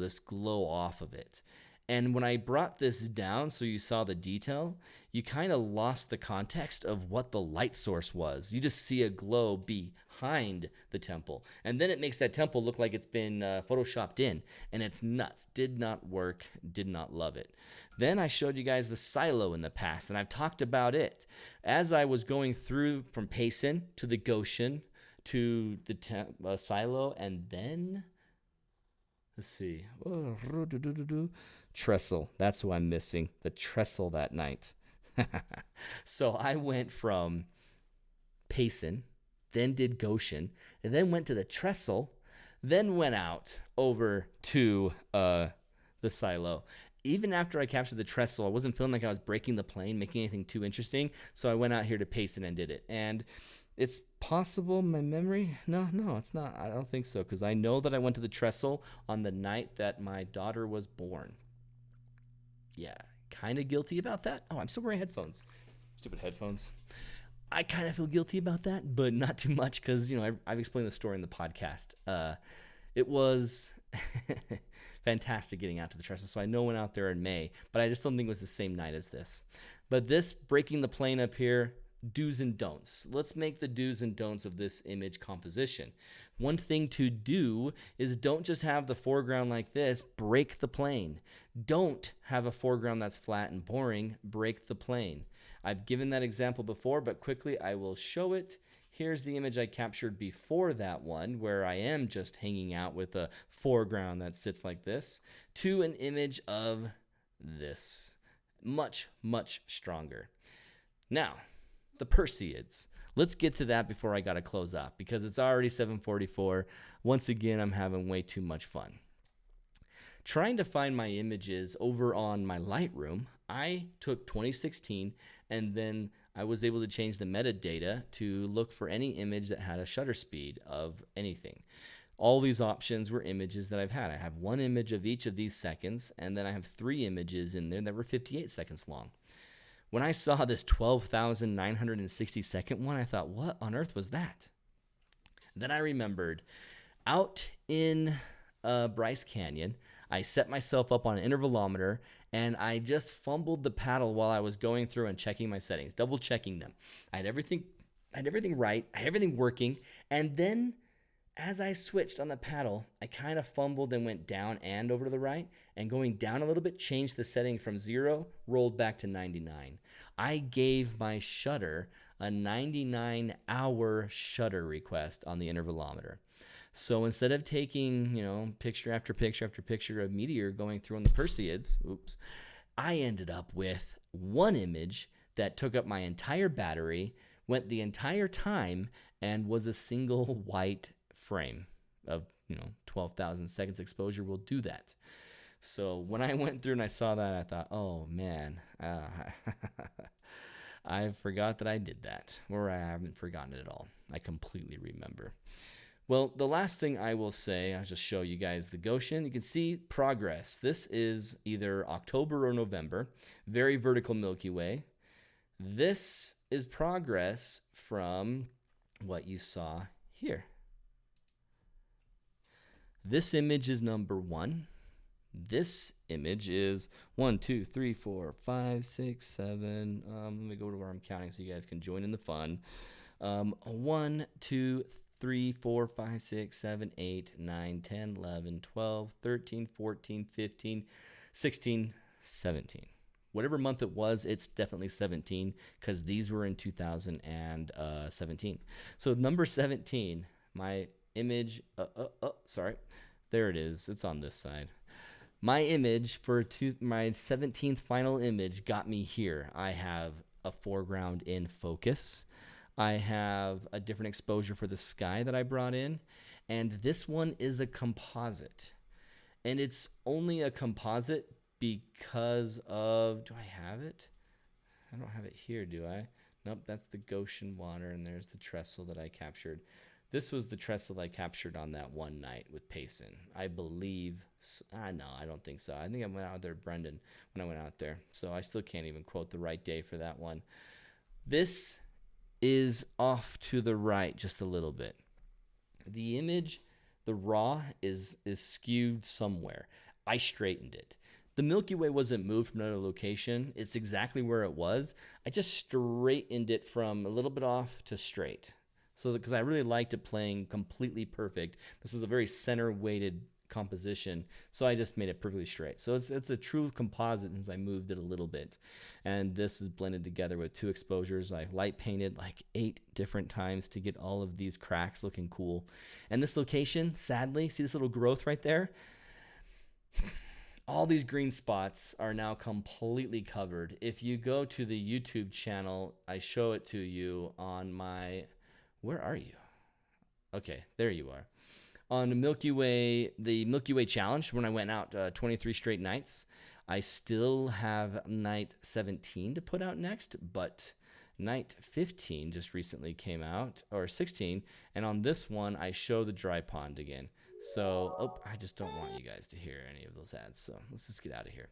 Speaker 1: off of it. And when I brought this down so you saw the detail, you kind of lost the context of what the light source was. You just see a glow behind the temple. And then it makes that temple look like it's been photoshopped in. And it's nuts. Did not work. Did not love it. Then I showed you guys the silo in the past, and I've talked about it. As I was going through from Payson to the Goshen, to the silo, and then let's see, trestle. That's who I'm missing. The trestle that night. So I went from Payson, then did Goshen, and then went to the trestle, then went out over to the silo. Even after I captured the trestle, I wasn't feeling like I was breaking the plane, making anything too interesting. So I went out here to Payson and did it. And it's possible my memory. No, it's not. I don't think so, because I know that I went to the trestle on the night that my daughter was born. Yeah, kind of guilty about that. Oh, I'm still wearing headphones. Stupid headphones. I kind of feel guilty about that, but not too much, because I've explained the story in the podcast. It was fantastic getting out to the trestle. So I know I went out there in May, but I just don't think it was the same night as this. But this breaking the plane up here, do's and don'ts. Let's make the do's and don'ts of this image composition. One thing to do is don't just have the foreground like this, break the plane. Don't have a foreground that's flat and boring, break the plane. I've given that example before, but quickly I will show it. Here's the image I captured before that one, where I am just hanging out with a foreground that sits like this, to an image of this. Much, much stronger. Now, the Perseids. Let's get to that before I got to close up, because it's already 7:44. Once again, I'm having way too much fun. Trying to find my images over on my Lightroom, I took 2016 and then I was able to change the metadata to look for any image that had a shutter speed of anything. All these options were images that I've had. I have one image of each of these seconds, and then I have 3 images in there that were 58 seconds long. When I saw this 12,960 second one, I thought, what on earth was that? Then I remembered out in Bryce Canyon, I set myself up on an intervalometer, and I just fumbled the paddle while I was going through and checking my settings, double checking them. I had everything right, I had everything working, and then as I switched on the paddle, I kind of fumbled and went down and over to the right, and going down a little bit, changed the setting from 0, rolled back to 99. I gave my shutter a 99-hour shutter request on the intervalometer. So instead of taking, picture after picture after picture of meteor going through on the Perseids, I ended up with one image that took up my entire battery, went the entire time, and was a single white frame of 12,000 seconds exposure will do that. So when I went through and I saw that, I thought, oh man, I forgot that I did that, or I haven't forgotten it at all. I completely remember. Well, the last thing I will say, I'll just show you guys the Goshen. You can see progress. This is either October or November. Very vertical Milky Way. This is progress from what you saw here. This image is number 1. This image is 1, 2, 3, 4, 5, 6, 7. Let me go to where I'm counting so you guys can join in the fun. 1, 2, 3, 4, 5, 6, 7, 8, 9, 10, 11, 12, 13, 14, 15, 16, 17. Whatever month it was, it's definitely 17, because these were in 2017. So number 17, my image, sorry, there it is. It's on this side. My image for my 17th final image got me here. I have a foreground in focus. I have a different exposure for the sky that I brought in. And this one is a composite. And it's only a composite because of, do I have it? I don't have it here, do I? Nope, that's the Goshen water, and there's the trestle that I captured. This was the trestle I captured on that one night with Payson. I believe, no, I don't think so. I think I went out there, Brendan, when I went out there. So I still can't even quote the right day for that one. This is off to the right just a little bit. The image, the raw, is skewed somewhere. I straightened it. The Milky Way wasn't moved from another location. It's exactly where it was. I just straightened it from a little bit off to straight. So because I really liked it playing completely perfect. This was a very center-weighted composition, so I just made it perfectly straight. So it's a true composite since I moved it a little bit. And this is blended together with 2 exposures. I light painted like 8 different times to get all of these cracks looking cool. And this location, sadly, see this little growth right there? All these green spots are now completely covered. If you go to the YouTube channel, I show it to you on my, where are you? Okay, there you are. On the Milky Way challenge, when I went out 23 straight nights, I still have night 17 to put out next, but night 15 just recently came out, or 16, and on this one, I show the dry pond again. So, I just don't want you guys to hear any of those ads, so let's just get out of here.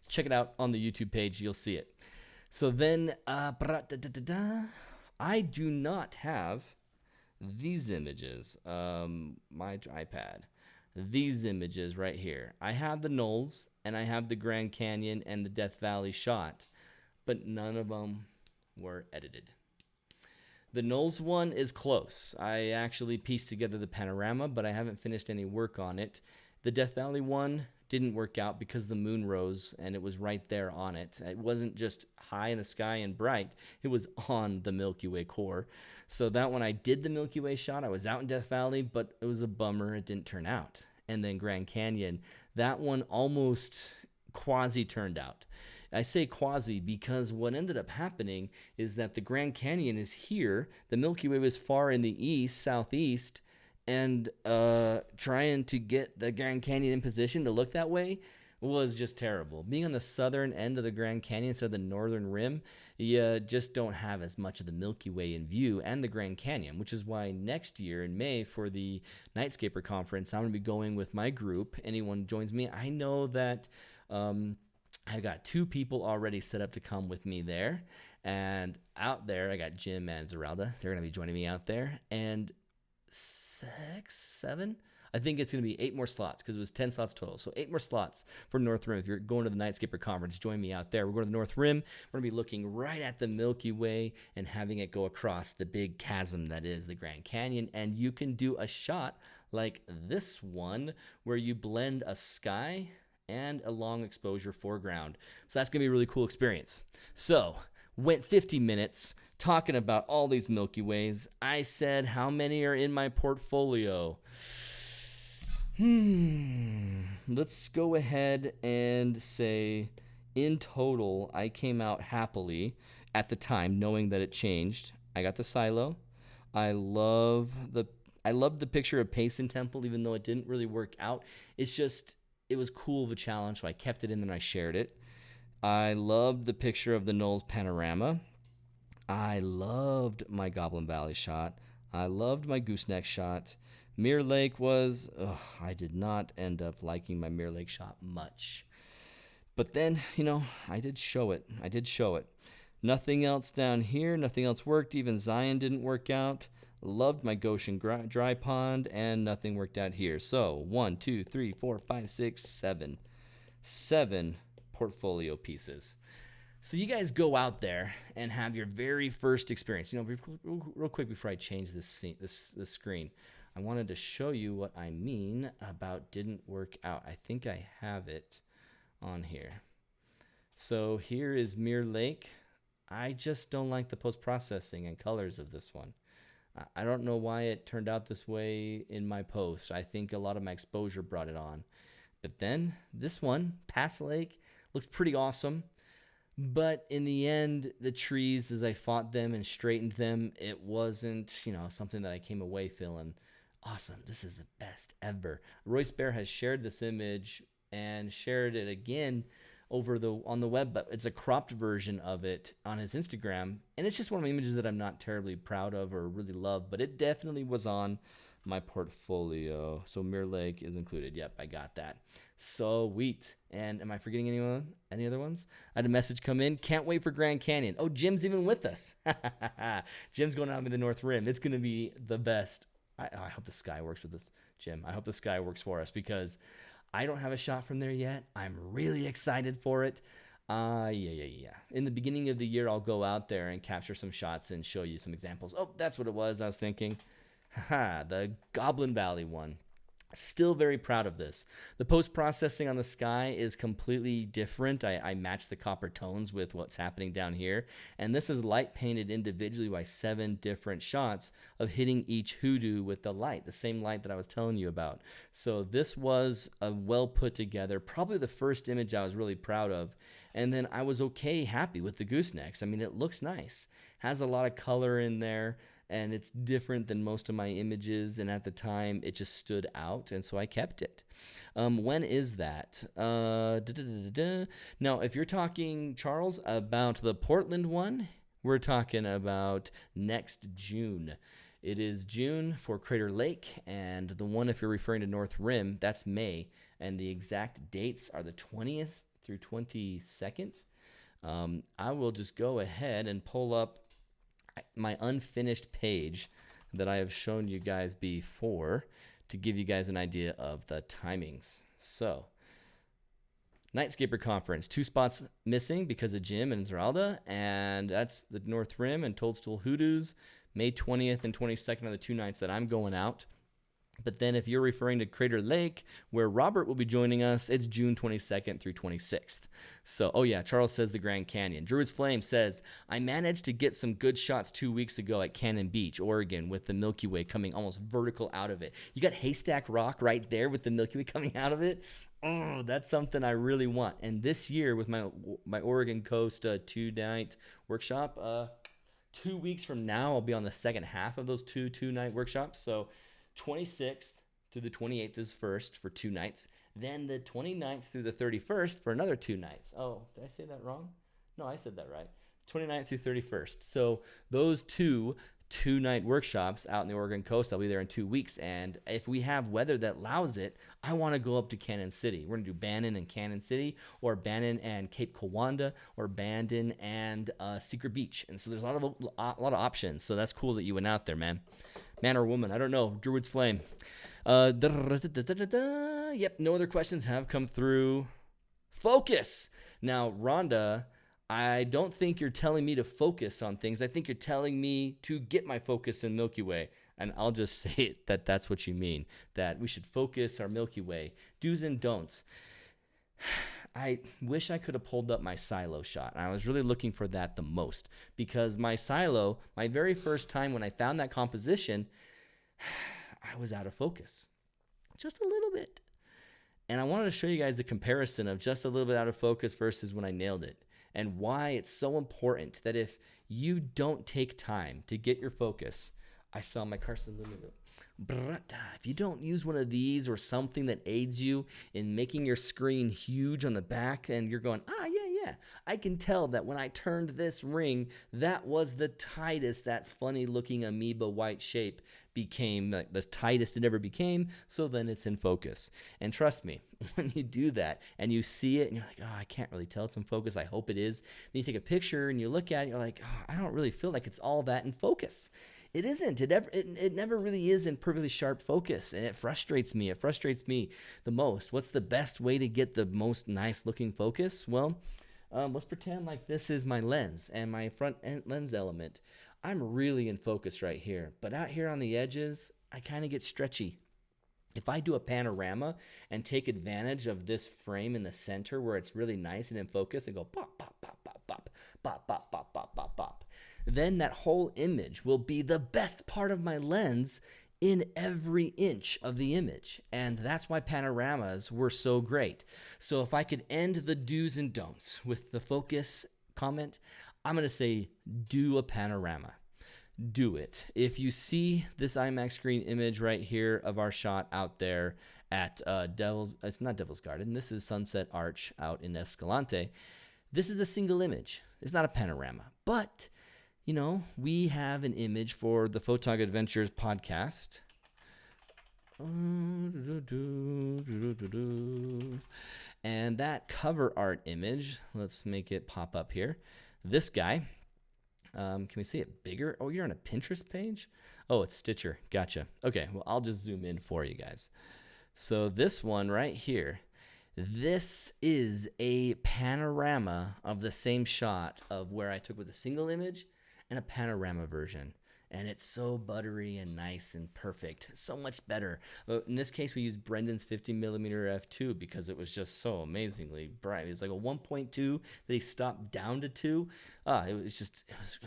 Speaker 1: So check it out on the YouTube page, you'll see it. So then, I do not have these images, my iPad, these images right here. I have the Knolls, and I have the Grand Canyon and the Death Valley shot, but none of them were edited. The Knolls one is close. I actually pieced together the panorama, but I haven't finished any work on it. The Death Valley one didn't work out because the moon rose and it was right there on it. It wasn't just high in the sky and bright. It was on the Milky Way core. So that one I did the Milky Way shot. I was out in Death Valley, but it was a bummer. It didn't turn out. And then Grand Canyon, that one almost quasi turned out. I say quasi because what ended up happening is that the Grand Canyon is here. The Milky Way was far in the east, southeast, and trying to get the Grand Canyon in position to look that way was just terrible. Being on the southern end of the Grand Canyon instead of the northern rim, you just don't have as much of the Milky Way in view and the Grand Canyon, which is why next year in May for the Nightscaper Conference, I'm going to be going with my group. Anyone joins me, I know that I've got 2 people already set up to come with me there. And out there, I got Jim and Zeralda. They're going to be joining me out there. And 6, 7, I think it's going to be 8 more slots because it was 10 slots total. So 8 more slots for North Rim. If you're going to the Nightscaper Conference, join me out there. We're going to the North Rim. We're going to be looking right at the Milky Way and having it go across the big chasm that is the Grand Canyon. And you can do a shot like this one where you blend a sky and a long exposure foreground. So that's going to be a really cool experience. So went 50 minutes talking about all these Milky Ways. I said, how many are in my portfolio? Let's go ahead and say in total, I came out happily at the time, knowing that it changed. I got the silo. I love the picture of Payson Temple, even though it didn't really work out. It's just, it was cool of a challenge, so I kept it in and I shared it. I loved the picture of the Knolls panorama. I loved my Goblin Valley shot. I loved my gooseneck shot. Mirror Lake was, I did not end up liking my Mirror Lake shot much. But then, I did show it. Nothing else down here. Nothing else worked. Even Zion didn't work out. Loved my Goshen dry pond, and nothing worked out here. So 1, 2, 3, 4, 5, 6, 7. 7 portfolio pieces. So you guys go out there and have your very first experience. Real quick before I change this screen, I wanted to show you what I mean about didn't work out. I think I have it on here. So here is Mirror Lake. I just don't like the post-processing and colors of this one. I don't know why it turned out this way in my post. I think a lot of my exposure brought it on. But then this one, Pass Lake, looks pretty awesome. But in the end, the trees, as I fought them and straightened them, it wasn't, something that I came away feeling awesome. This is the best ever. Royce Bear has shared this image and shared it again on the web, but it's a cropped version of it on his Instagram. And it's just one of my images that I'm not terribly proud of or really love, but it definitely was on my portfolio. So Mirror Lake is included. Yep, I got that. Sweet. And am I forgetting anyone? Any other ones? I had a message come in. Can't wait for Grand Canyon. Oh, Jim's even with us. Jim's going out in the North Rim. It's going to be the best. I hope the sky works with this, Jim. I hope the sky works for us because I don't have a shot from there yet. I'm really excited for it. Yeah. In the beginning of the year, I'll go out there and capture some shots and show you some examples. Oh, that's what it was. I was thinking. The Goblin Valley one. Still very proud of this. The post-processing on the sky is completely different. I match the copper tones with what's happening down here. And this is light painted individually by 7 different shots of hitting each hoodoo with the light, the same light that I was telling you about. So this was a well put together, probably the first image I was really proud of. And then I was happy with the goosenecks. I mean, it looks nice. Has a lot of color in there, and it's different than most of my images, and at the time it just stood out, and so I kept it. When is that? Now, if you're talking, Charles, about the Portland one, we're talking about next June. It is June for Crater Lake, and the one, if you're referring to North Rim, that's May, and the exact dates are the 20th through 22nd. I will just go ahead and pull up my unfinished page that I have shown you guys before to give you guys an idea of the timings. So, Nightscaper Conference, 2 spots missing because of Jim and Esmeralda, and that's the North Rim and Toadstool Hoodoos, May 20th and 22nd are the 2 nights that I'm going out. But then if you're referring to Crater Lake, where Robert will be joining us, it's June 22nd through 26th. So, oh yeah, Charles says the Grand Canyon. Druid's Flame says, I managed to get some good shots 2 weeks ago at Cannon Beach, Oregon, with the Milky Way coming almost vertical out of it. You got Haystack Rock right there with the Milky Way coming out of it. Oh, that's something I really want. And this year with my Oregon Coast 2-night workshop, 2 weeks from now, I'll be on the second half of those two-night workshops. So 26th through the 28th is first for 2 nights. Then the 29th through the 31st for another 2 nights. Oh, did I say that wrong? No, I said that right. 29th through 31st. So those 2-night workshops out in the Oregon coast, I'll be there in 2 weeks. And if we have weather that allows it, I want to go up to Cannon City. We're going to do Bannon and Cannon City, or Bannon and Cape Kiwanda, or Bandon and Secret Beach. And so there's a lot of options. So that's cool that you went out there, man. Man or woman, I don't know. Druid's Flame. Yep, no other questions have come through. Focus. Now, Rhonda, I don't think you're telling me to focus on things. I think you're telling me to get my focus in Milky Way. And I'll just say it, that's what you mean, that we should focus our Milky Way. Do's and don'ts. I wish I could have pulled up my silo shot. I was really looking for that the most, because my silo, my very first time when I found that composition, I was out of focus just a little bit. And I wanted to show you guys the comparison of just a little bit out of focus versus when I nailed it, and why it's so important that if you don't take time to get your focus, I saw my Carson Lumino. If you don't use one of these or something that aids you in making your screen huge on the back, and you're going, yeah, I can tell that when I turned this ring, that was the tightest that funny looking amoeba white shape became, the tightest it ever became, so then it's in focus. And trust me, when you do that and you see it and you're like, I can't really tell it's in focus, I hope it is. Then you take a picture and you look at it and you're like, I don't really feel like it's all that in focus. It isn't. It never really is in perfectly sharp focus, and it frustrates me. It frustrates me the most. What's the best way to get the most nice looking focus? Well, let's pretend like this is my lens and my front end lens element. I'm really in focus right here, but out here on the edges, I kind of get stretchy. If I do a panorama and take advantage of this frame in the center where it's really nice and in focus and go pop, pop, pop, pop, pop, pop, pop, pop, pop, pop, pop, then that whole image will be the best part of my lens in every inch of the image. And that's why panoramas were so great. So if I could end the do's and don'ts with the focus comment, I'm going to say do a panorama. Do it. If you see this IMAX screen image right here of our shot out there at it's not Devil's Garden, this is Sunset Arch out in Escalante. This is a single image. It's not a panorama. But we have an image for the Photog Adventures podcast. And that cover art image, let's make it pop up here. This guy, can we see it bigger? Oh, you're on a Pinterest page? Oh, it's Stitcher. Gotcha. Okay, well, I'll just zoom in for you guys. So this one right here, this is a panorama of the same shot of where I took with a single image and a panorama version. and it's so buttery and nice and perfect. So much better. In this case, we used Brendan's 50mm f2 because it was just so amazingly bright. It was like a 1.2 that he stopped down to 2. It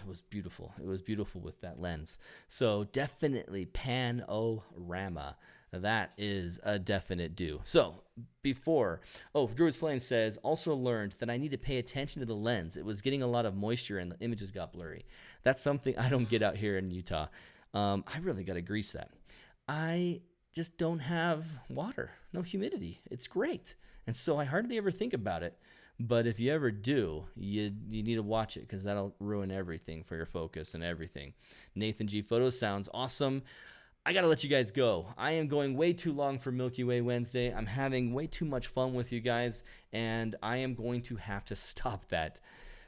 Speaker 1: was beautiful. It was beautiful with that lens. So definitely panorama. That is a definite do. So Druid's Flame says, also learned that I need to pay attention to the lens. It was getting a lot of moisture and the images got blurry. That's something I don't get out here in Utah. I really got to grease that. I just don't have water, no humidity. It's great. And so I hardly ever think about it. But if you ever do, you need to watch it because that'll ruin everything for your focus and everything. Nathan G. Photos sounds awesome. I got to let you guys go. I am going way too long for Milky Way Wednesday. I'm having way too much fun with you guys, and I am going to have to stop that.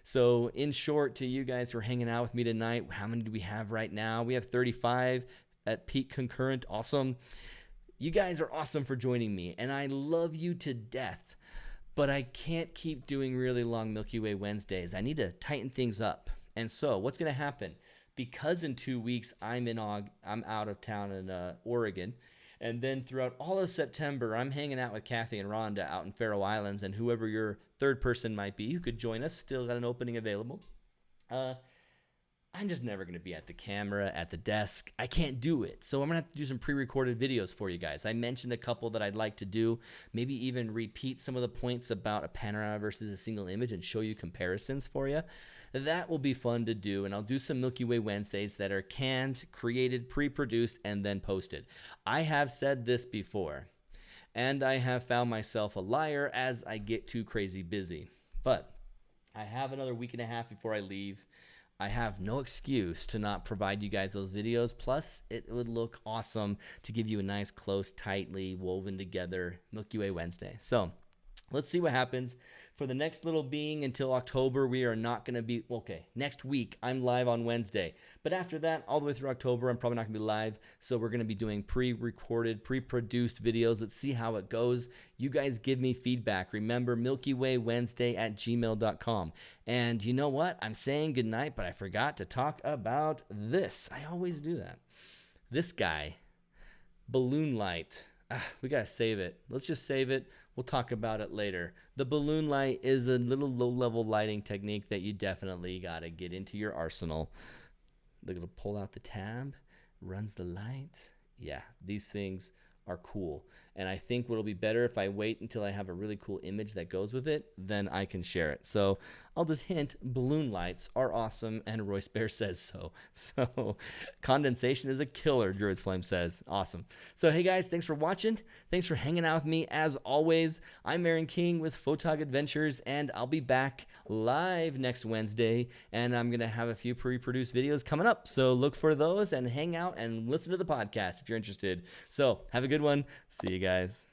Speaker 1: So in short, to you guys who are hanging out with me tonight, how many do we have right now? We have 35 at peak concurrent. Awesome. You guys are awesome for joining me, and I love you to death. But I can't keep doing really long Milky Way Wednesdays. I need to tighten things up. And so what's going to happen? Because in 2 weeks I'm out of town in Oregon, and then throughout all of September I'm hanging out with Kathy and Rhonda out in Faroe Islands, and whoever your third person might be who could join us, still got an opening available. I'm just never going to be at the camera, at the desk. I can't do it. So I'm going to have to do some pre-recorded videos for you guys. I mentioned a couple that I'd like to do, maybe even repeat some of the points about a panorama versus a single image and show you comparisons for you. That will be fun to do, and I'll do some Milky Way Wednesdays that are canned, created, pre-produced, and then posted. I have said this before, and I have found myself a liar as I get too crazy busy. But I have another week and a half before I leave. I have no excuse to not provide you guys those videos. Plus, it would look awesome to give you a nice, close, tightly woven together Milky Way Wednesday. So let's see what happens. For the next little being until October, we are not going to be, next week I'm live on Wednesday. But after that, all the way through October, I'm probably not going to be live. So we're going to be doing pre-recorded, pre-produced videos. Let's see how it goes. You guys give me feedback. Remember, milkywaywednesday@gmail.com. And you know what? I'm saying goodnight, but I forgot to talk about this. I always do that. This guy, Balloon Light. We got to save it. Let's just save it. We'll talk about it later. The balloon light is a little low-level lighting technique that you definitely got to get into your arsenal. Look, it'll pull out the tab, runs the light. Yeah, these things are cool. And I think what'll be better if I wait until I have a really cool image that goes with it, then I can share it. So I'll just hint, balloon lights are awesome, and Royce Bear says so. So condensation is a killer, Druid's Flame says. Awesome. So hey guys, thanks for watching. Thanks for hanging out with me. As always, I'm Aaron King with Photog Adventures, and I'll be back live next Wednesday, and I'm going to have a few pre-produced videos coming up. So look for those and hang out and listen to the podcast if you're interested. So have a good one. See you guys.